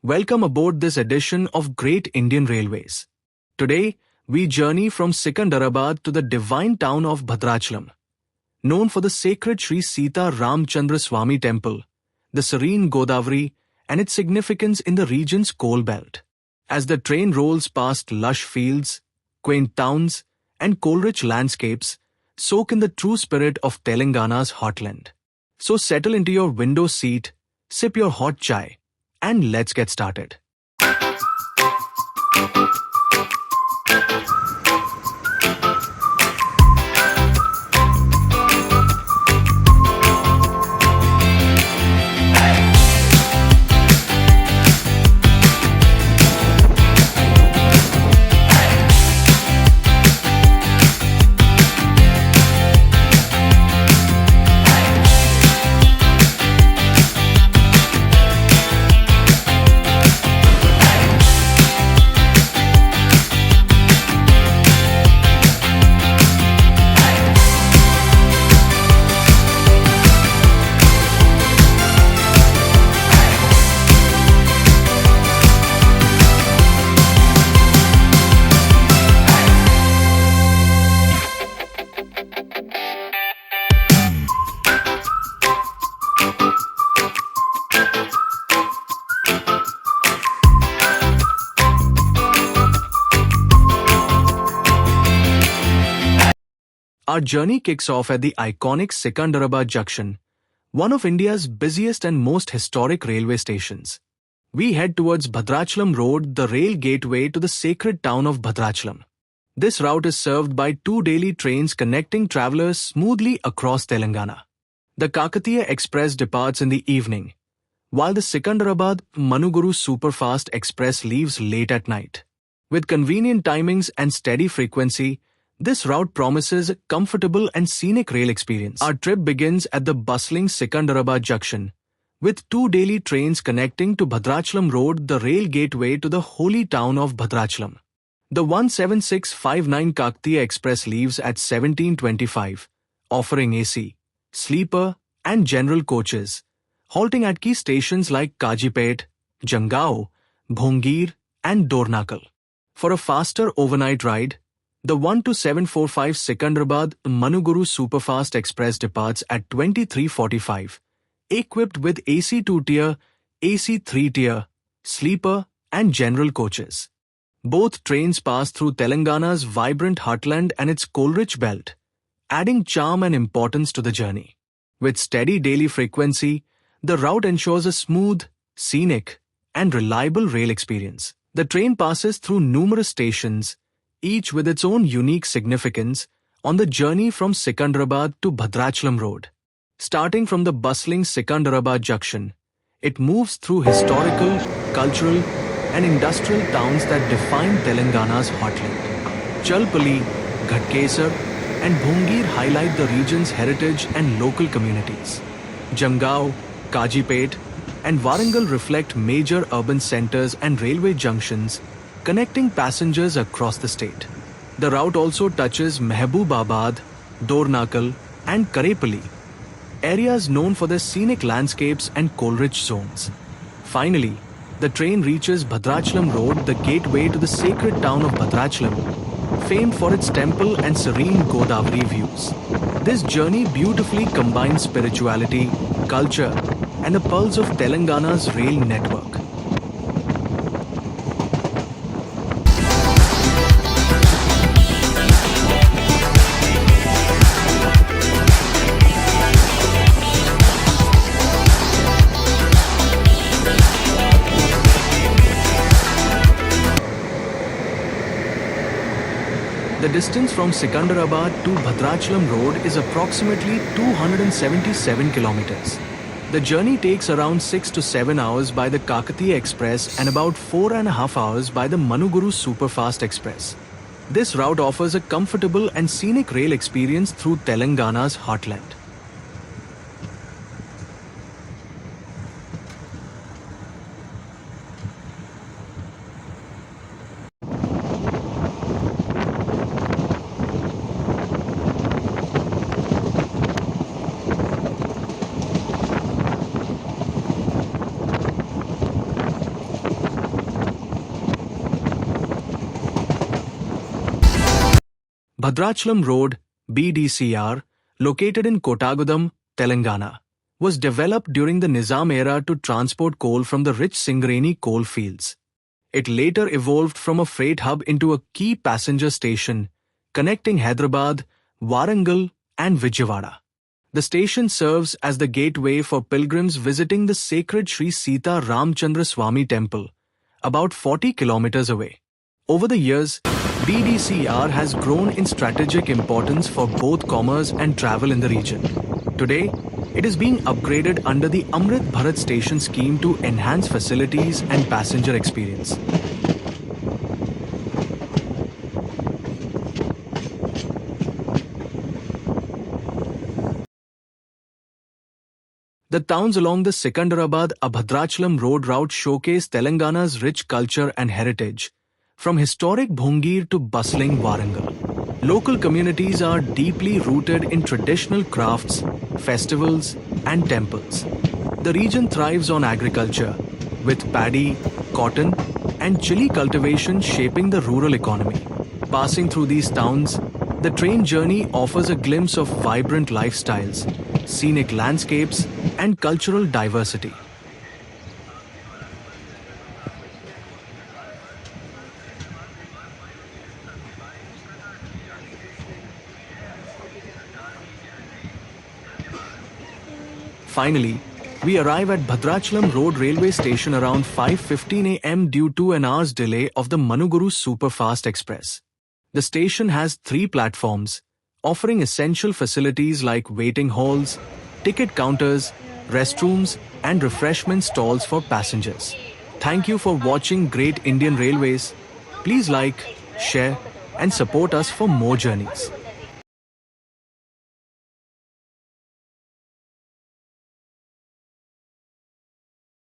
Welcome aboard this edition of Great Indian Railways. Today, we journey from Secunderabad to the divine town of Bhadrachalam, known for the sacred Sri Sita Ramchandra Swami temple, the serene Godavari, and its significance in the region's coal belt. As the train rolls past lush fields, quaint towns, and coal-rich landscapes, soak in the true spirit of Telangana's heartland. So settle into your window seat, sip your hot chai, and let's get started. Our journey kicks off at the iconic Secunderabad junction, one of India's busiest and most historic railway stations. We head towards Bhadrachalam Road, the rail gateway to the sacred town of Bhadrachalam. This route is served by two daily trains connecting travelers smoothly across Telangana. The Kakatiya Express departs in the evening, while the Secunderabad Manuguru Superfast Express leaves late at night. With convenient timings and steady frequency, this route promises a comfortable and scenic rail experience. Our trip begins at the bustling Secunderabad junction, with two daily trains connecting to Bhadrachalam Road, the rail gateway to the holy town of Bhadrachalam. The 17659 Kakatiya Express leaves at 17:25, offering AC, sleeper, and general coaches, halting at key stations like Kajipet, Jangao, Bhongir, and Dornakal. For a faster overnight ride, the 12745 Secunderabad Manuguru Superfast Express departs at 23:45, equipped with AC 2-tier, AC 3-tier, sleeper, and general coaches. Both trains pass through Telangana's vibrant heartland and its coal-rich belt, adding charm and importance to the journey. With steady daily frequency, the route ensures a smooth, scenic, and reliable rail experience. The train passes through numerous stations, each with its own unique significance, on the journey from Secunderabad to Bhadrachalam Road. Starting from the bustling Secunderabad junction, it moves through historical, cultural, and industrial towns that define Telangana's heartland. Chalpali, Ghatkesar, and Bhongir highlight the region's heritage and local communities. Jamgao, Kajipet, and Warangal reflect major urban centers and railway junctions, connecting passengers across the state. The route also touches Mehboobabad, Dornakal, and Karepalli, areas known for their scenic landscapes and coal-rich zones. Finally, the train reaches Bhadrachalam Road, the gateway to the sacred town of Bhadrachalam, famed for its temple and serene Godavari views. This journey beautifully combines spirituality, culture, and the pulse of Telangana's rail network. The distance from Secunderabad to Bhadrachalam Road is approximately 277 kilometers. The journey takes around 6 to 7 hours by the Kakatiya Express and about 4.5 hours by the Manuguru Superfast Express. This route offers a comfortable and scenic rail experience through Telangana's heartland. Bhadrachalam Road, BDCR, located in Kottagudam, Telangana, was developed during the Nizam era to transport coal from the rich Singareni coal fields. It later evolved from a freight hub into a key passenger station, connecting Hyderabad, Warangal, and Vijayawada. The station serves as the gateway for pilgrims visiting the sacred Sri Sita Ramchandra Swami temple, about 40 kilometers away. Over the years, BDCR has grown in strategic importance for both commerce and travel in the region. Today, it is being upgraded under the Amrit Bharat Station scheme to enhance facilities and passenger experience. The towns along the Secunderabad-Bhadrachalam road route showcase Telangana's rich culture and heritage, from historic Bhongir to bustling Warangal. Local communities are deeply rooted in traditional crafts, festivals, and temples. The region thrives on agriculture, with paddy, cotton, and chili cultivation shaping the rural economy. Passing through these towns, the train journey offers a glimpse of vibrant lifestyles, scenic landscapes, and cultural diversity. Finally, we arrive at Bhadrachalam Road railway station around 5:15 am due to an hour's delay of the Manuguru Superfast Express. The station has 3 platforms, offering essential facilities like waiting halls, ticket counters, restrooms, and refreshment stalls for passengers. Thank you for watching Great Indian Railways. Please like, share, and support us for more journeys.